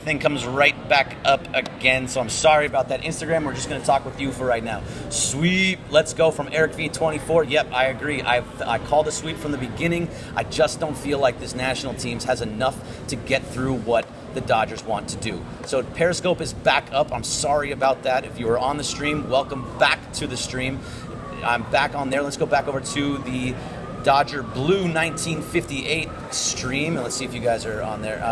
Thing comes right back up again, so I'm sorry about that. Instagram, we're just going to talk with you for right now. Sweep, let's go from Eric V24. Yep, I agree. I called a sweep from the beginning. I just don't feel like this national teams has enough to get through what the Dodgers want to do. So Periscope is back up. I'm sorry about that. If you were on the stream, welcome back to the stream. I'm back on there. Let's go back over to the Dodger Blue 1958 stream, and let's see if you guys are on there.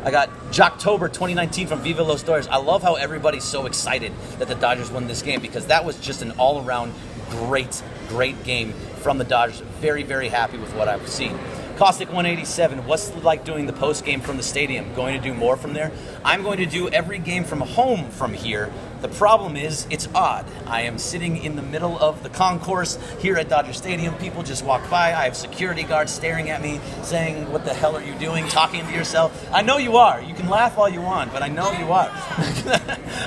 I got Jocktober 2019 from Viva Los Dodgers. I love how everybody's so excited that the Dodgers won this game because that was just an all-around great game from the Dodgers. Very, very happy with what I've seen. Caustic 187, what's it like doing the post game from the stadium? Going to do more from there? I'm going to do every game from home from here. The problem is, it's odd. I am sitting in the middle of the concourse here at Dodger Stadium. People just walk by. I have security guards staring at me, saying, "What the hell are you doing?" Talking to yourself. I know you are. You can laugh all you want, but I know you are.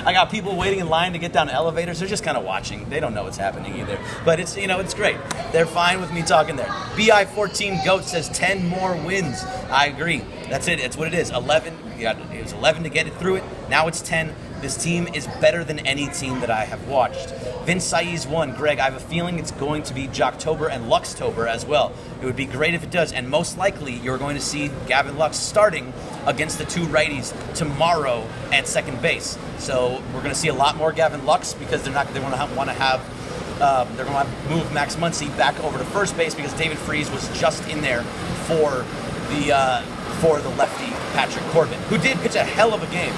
I got people waiting in line to get down elevators. They're just kind of watching. They don't know what's happening either. But it's, it's great. They're fine with me talking there. BI14 Goat says 10 more wins. I agree. That's it. It's what it is. 11. It was 11 to get it through it. Now it's 10. This team is better than any team that I have watched. Vince Saiz won. Greg, I have a feeling it's going to be Jocktober and Luxtober as well. It would be great if it does. And most likely, you're going to see Gavin Lux starting against the two righties tomorrow at second base. So we're going to see a lot more Gavin Lux because they're going to move Max Muncy back over to first base because David Freese was just in there for the lefty Patrick Corbin, who did pitch a hell of a game.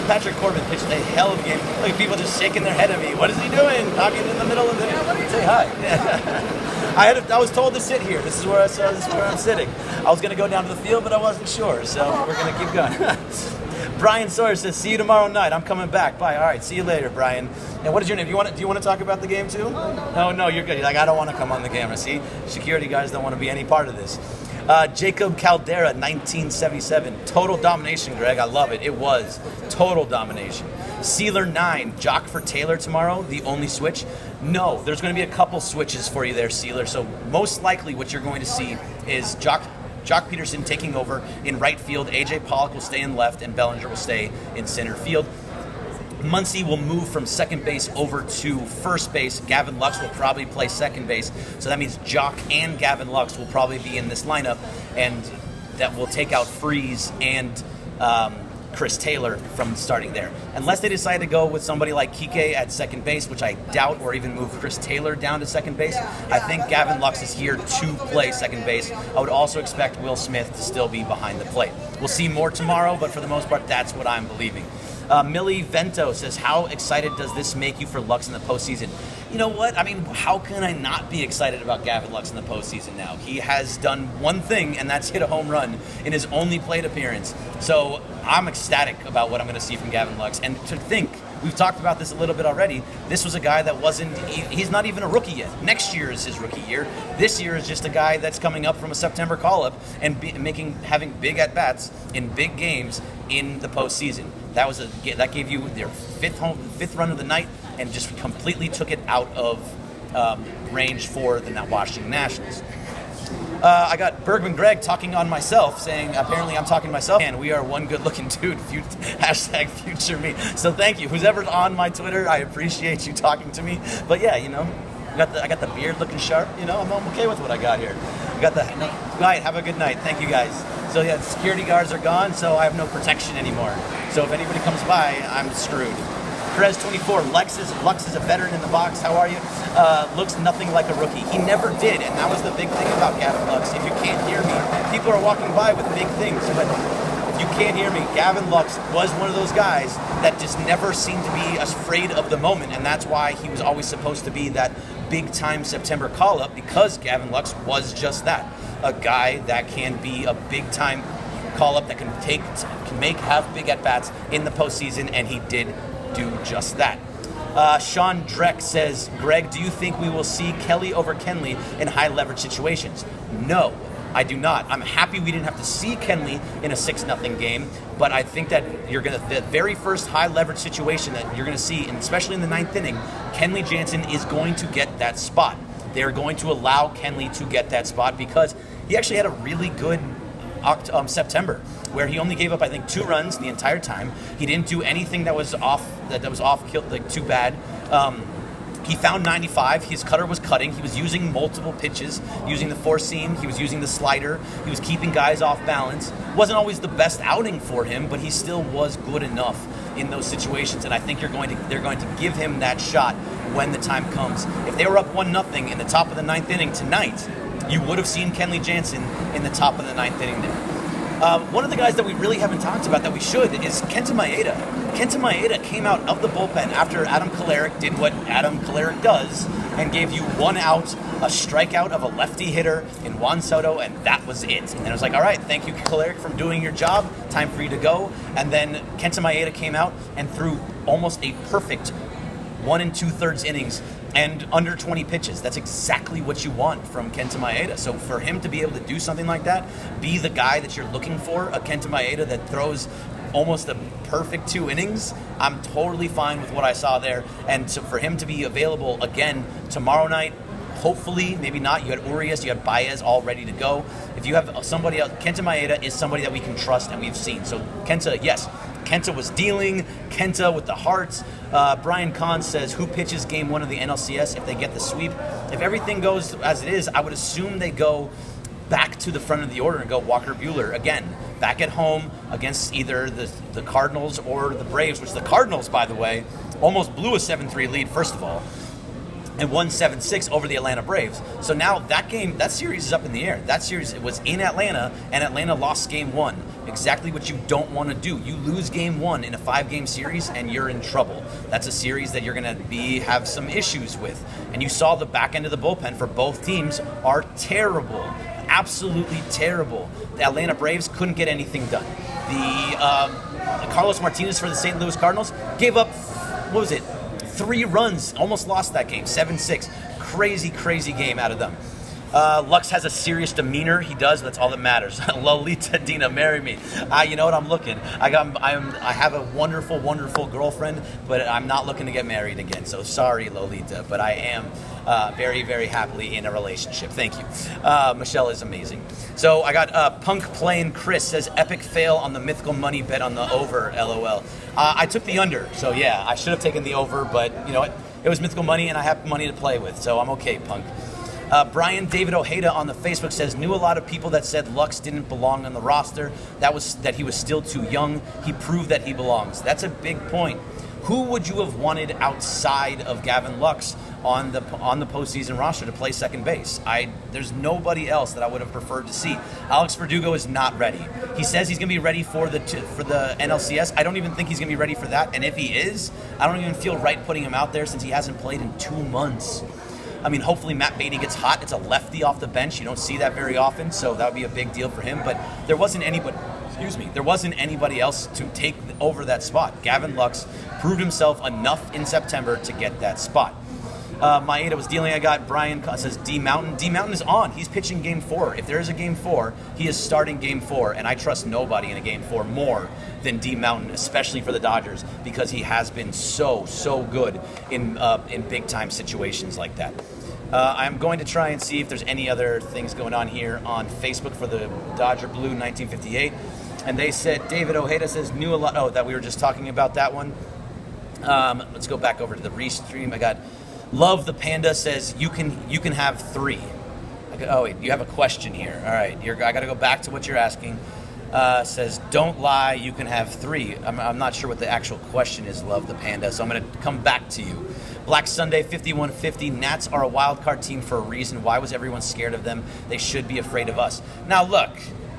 Patrick Corbin pitched a hell of a game. Look at people just shaking their head at me. What is he doing? Talking in the middle of the... Say hi. I was told to sit here. This is where I'm sitting. I was going to go down to the field, but I wasn't sure, so we're going to keep going. Brian Sawyer says, "See you tomorrow night. I'm coming back." Bye. All right. See you later, Brian. And what is your name? Do you want to talk about the game too? No, you're good. You're like, I don't want to come on the camera. See, security guys don't want to be any part of this. Jacob Caldera, 1977. Total domination, Greg. I love it. It was total domination. Sealer 9. Jock for Taylor tomorrow. The only switch? No, there's going to be a couple switches for you there, Sealer. So most likely what you're going to see is Jock Peterson taking over in right field. A.J. Pollock will stay in left, and Bellinger will stay in center field. Muncy will move from second base over to first base. Gavin Lux will probably play second base. So that means Jock and Gavin Lux will probably be in this lineup, and that will take out Freese and Chris Taylor from starting there. Unless they decide to go with somebody like Kike at second base, which I doubt, or even move Chris Taylor down to second base. I think Gavin Lux is here to play second base. I would also expect Will Smith to still be behind the plate. We'll see more tomorrow, but for the most part, that's what I'm believing. Millie Vento says, "How excited does this make you for Lux in the postseason?" You know what? I mean, how can I not be excited about Gavin Lux in the postseason now? He has done one thing, and that's hit a home run in his only plate appearance. So I'm ecstatic about what I'm going to see from Gavin Lux. And to think, we've talked about this a little bit already, this was a guy that he's not even a rookie yet. Next year is his rookie year. This year is just a guy that's coming up from a September call-up and having big at-bats in big games in the postseason. That gave you their fifth run of the night and just completely took it out of range for the Washington Nationals. I got Bergman Greg talking on myself, saying apparently I'm talking to myself, and we are one good-looking dude. Hashtag future me. So thank you. Who's ever on my Twitter, I appreciate you talking to me. But yeah, I got the beard looking sharp. I'm okay with what I got here. Good night. Have a good night. Thank you guys. So yeah, the security guards are gone, so I have no protection anymore. So if anybody comes by, I'm screwed. Perez24, Lux is a veteran in the box. How are you? Looks nothing like a rookie. He never did, and that was the big thing about Gavin Lux. If you can't hear me, people are walking by with big things, but if you can't hear me, Gavin Lux was one of those guys that just never seemed to be afraid of the moment, and that's why he was always supposed to be that big-time September call-up, because Gavin Lux was just that. A guy that can be a big-time call-up that can have big at-bats in the postseason, and he did do just that. Sean Dreck says, "Greg, do you think we will see Kelly over Kenley in high-leverage situations?" No, I do not. I'm happy we didn't have to see Kenley in a 6-0 game, but I think that the very first high-leverage situation that you're going to see, and especially in the 9th inning, Kenley Jansen is going to get that spot. They're going to allow Kenley to get that spot because he actually had a really good September. where he only gave up, I think, 2 runs the entire time. He didn't do anything that was off kill, like too bad. He found 95. His cutter was cutting. He was using multiple pitches, using the 4-seam. He was using the slider. He was keeping guys off balance. Wasn't always the best outing for him, but he still was good enough in those situations. And I think they're going to give him that shot when the time comes. If they were up 1-0 in the top of the 9th inning tonight, you would have seen Kenley Jansen in the top of the 9th inning there. One of the guys that we really haven't talked about that we should is Kenta Maeda. Kenta Maeda came out of the bullpen after Adam Kolarek did what Adam Kolarek does and gave you 1 out, a strikeout of a lefty hitter in Juan Soto, and that was it. And then it was like, all right, thank you, Kolarek, for doing your job. Time for you to go. And then Kenta Maeda came out and threw almost a perfect 1 2/3 innings and under 20 pitches. That's exactly what you want from Kenta Maeda. So for him to be able to do something like that, be the guy that you're looking for, a Kenta Maeda that throws almost a perfect 2 innings, I'm totally fine with what I saw there. And so for him to be available again tomorrow night, hopefully, maybe not. You had Urias, you had Baez all ready to go. If you have somebody else, Kenta Maeda is somebody that we can trust and we've seen. So Kenta, yes, Kenta was dealing. Kenta with the hearts. Brian Kahn says, who pitches game 1 of the NLCS if they get the sweep? If everything goes as it is, I would assume they go back to the front of the order and go Walker Buehler again, back at home against either the Cardinals or the Braves, which the Cardinals, by the way, almost blew a 7-3 lead, first of all, and won 7-6 over the Atlanta Braves. So now that series is up in the air. That series was in Atlanta, and Atlanta lost game 1. Exactly what you don't want to do. You lose game 1 in a 5-game series, and you're in trouble. That's a series that you're going to have some issues with. And you saw the back end of the bullpen for both teams are terrible. Absolutely terrible. The Atlanta Braves couldn't get anything done. The Carlos Martinez for the St. Louis Cardinals gave up, 3 runs, almost lost that game, 7-6. Crazy game out of them. Lux has a serious demeanor. He does. That's all that matters. Lolita Dina, marry me. You know what? I'm looking. I have a wonderful girlfriend, but I'm not looking to get married again. So sorry, Lolita, but I am very happily in a relationship. Thank you. Michelle is amazing. So I got Punk Playing Chris says epic fail on the mythical money bet on the over. LOL. I took the under. So yeah, I should have taken the over, but you know what? It was mythical money, and I have money to play with, so I'm okay, Punk. Brian David Ojeda on the Facebook says, knew a lot of people that said Lux didn't belong on the roster. That he was still too young. He proved that he belongs. That's a big point. Who would you have wanted outside of Gavin Lux on the postseason roster to play second base? There's nobody else that I would have preferred to see. Alex Verdugo is not ready. He says he's going to be ready for the NLCS. I don't even think he's going to be ready for that. And if he is, I don't even feel right putting him out there since he hasn't played in 2 months. I mean, hopefully Matt Beatty gets hot. It's a lefty off the bench. You don't see that very often, so that would be a big deal for him. But there wasn't anybody else to take over that spot. Gavin Lux proved himself enough in September to get that spot. Maeda was dealing. I got Brian says D Mountain. D Mountain is on. He's pitching game 4. If there is a game 4, he is starting game 4, and I trust nobody in a game 4 more than D Mountain, especially for the Dodgers, because he has been so good in big time situations like that. I'm going to try and see if there's any other things going on here on Facebook for the Dodger Blue 1958. And they said, David Ojeda says, knew a lot. Oh, that we were just talking about that one. Let's go back over to the restream. I got Love the Panda says, you can have 3. Oh, wait, you have a question here. All right, I got to go back to what you're asking. Says, don't lie, you can have 3. I'm not sure what the actual question is, Love the Panda, so I'm going to come back to you. Black Sunday 5150, Nats are a wild card team for a reason. Why was everyone scared of them? They should be afraid of us. Now look,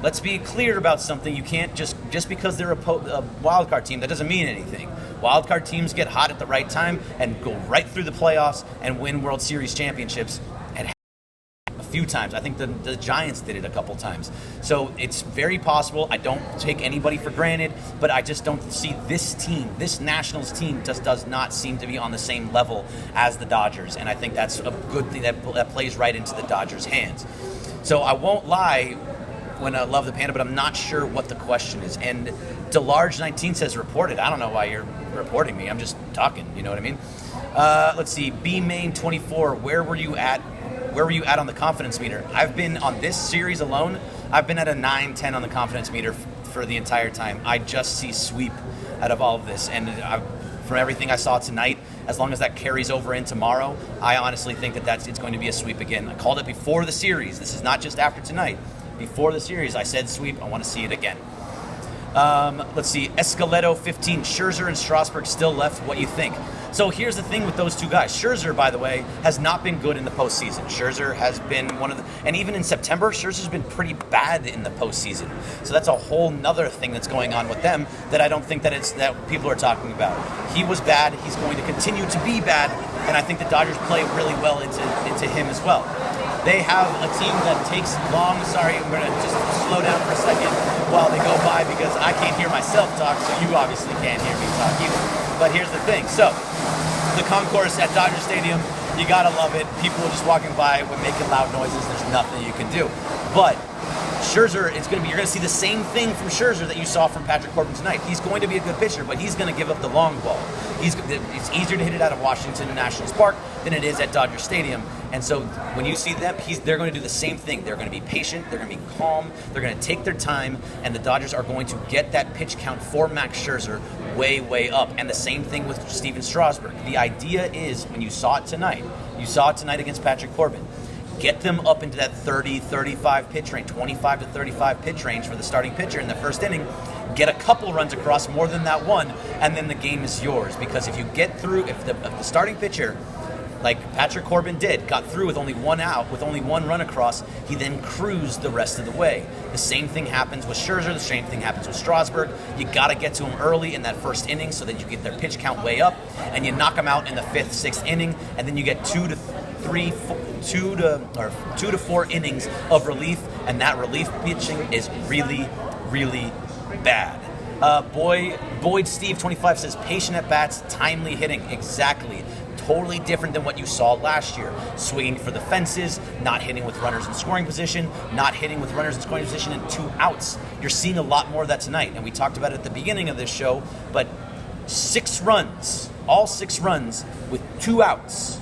let's be clear about something. You can't just because they're a wild card team, that doesn't mean anything. Wild card teams get hot at the right time and go right through the playoffs and win World Series championships a few times. I think the Giants did it a couple times. So it's very possible. I don't take anybody for granted, but I just don't see this team, this Nationals team, just does not seem to be on the same level as the Dodgers. And I think that's a good thing that plays right into the Dodgers' hands. So I won't lie when I Love the Panda, but I'm not sure what the question is. And DeLarge19 says reported. I don't know why you're reporting me. I'm just talking. You know what I mean? Let's see. BMain24, where were you at on the confidence meter? I've been on this series alone. I've been at a 9-10 on the confidence meter for the entire time. I just see sweep out of all of this, and from everything I saw tonight, as long as that carries over in tomorrow, I honestly think that it's going to be a sweep again. I called it before the series. This is not just after tonight. Before the series, I said sweep. I want to see it again. Let's see. Escaleto 15. Scherzer and Strasburg still left. What you think? So here's the thing with those two guys. Scherzer, by the way, has not been good in the postseason. Scherzer has been and even in September, Scherzer's been pretty bad in the postseason. So that's a whole nother thing that's going on with them that I don't think that people are talking about. He was bad. He's going to continue to be bad, and I think the Dodgers play really well into him as well. They have a team that takes long. Sorry, I'm going to just slow down for a second while they go by because I can't hear myself talk, so you obviously can't hear me talk either. But here's the thing. So, the concourse at Dodger Stadium, you got to love it. People are just walking by, we're making loud noises. There's nothing you can do. But Scherzer, you're going to see the same thing from Scherzer that you saw from Patrick Corbin tonight. He's going to be a good pitcher, but he's going to give up the long ball. It's easier to hit it out of Washington Nationals Park than it is at Dodger Stadium. And so when you see them, they're going to do the same thing. They're going to be patient. They're going to be calm. They're going to take their time, and the Dodgers are going to get that pitch count for Max Scherzer way, way up. And the same thing with Steven Strasburg. The idea is, when you saw it tonight against Patrick Corbin, get them up into that 30, 35 pitch range, 25 to 35 pitch range for the starting pitcher in the first inning. Get a couple runs across, more than that one, and then the game is yours. Because if you get through, if the starting pitcher, like Patrick Corbin did, got through with only one out, with only one run across, he then cruised the rest of the way. The same thing happens with Scherzer, the same thing happens with Strasburg. You got to get to him early in that first inning so that you get their pitch count way up, and you knock them out in the 5th, 6th inning, and then you get 2 to 4 innings of relief, and that relief pitching is really, really bad. Boyd Steve 25 says patient at bats, timely hitting. Exactly. Totally different than what you saw last year. Swinging for the fences, not hitting with runners in scoring position, not hitting with runners in scoring position and 2 outs. You're seeing a lot more of that tonight, and we talked about it at the beginning of this show, but 6 runs, all 6 runs with 2 outs.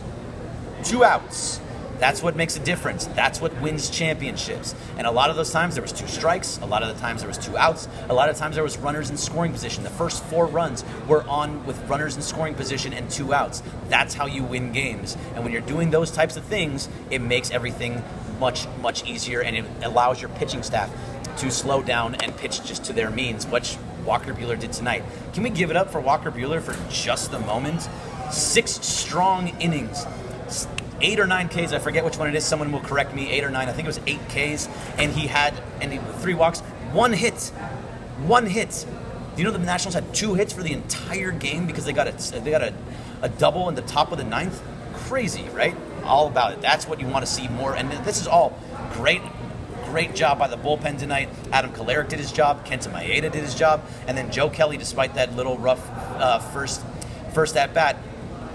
2 outs. That's what makes a difference. That's what wins championships. And a lot of those times there was 2 strikes. A lot of the times there was 2 outs. A lot of times there was runners in scoring position. The first 4 runs were on with runners in scoring position and 2 outs. That's how you win games. And when you're doing those types of things, it makes everything much, much easier, and it allows your pitching staff to slow down and pitch just to their means, which Walker Buehler did tonight. Can we give it up for Walker Buehler for just a moment? 6 strong innings. 8 or 9 Ks, I forget which one it is. Someone will correct me. 8 or 9, I think it was 8 Ks, and he 3 walks, 1 hit. 1 hit. Do you know the Nationals had 2 hits for the entire game because they got a double in the top of the 9th? Crazy, right? All about it. That's what you want to see more, and this is all great. Great job by the bullpen tonight. Adam Kolarek did his job. Kenta Maeda did his job, and then Joe Kelly, despite that little rough first at bat,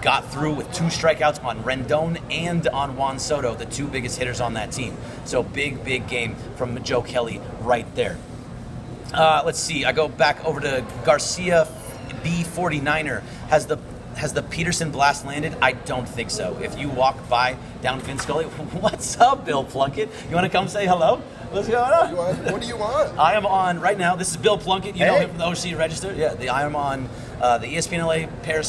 got through with 2 strikeouts on Rendon and on Juan Soto, the 2 biggest hitters on that team. So big, big game from Joe Kelly right there. Let's see. I go back over to Garcia B49er. Has the Peterson blast landed? I don't think so. If you walk by down Vince Scully, what's up, Bill Plunkett? You want to come say hello? What's going on? What do you want? I am on right now. This is Bill Plunkett. You know him from the OC Register. Yeah, I am on the ESPN LA Paris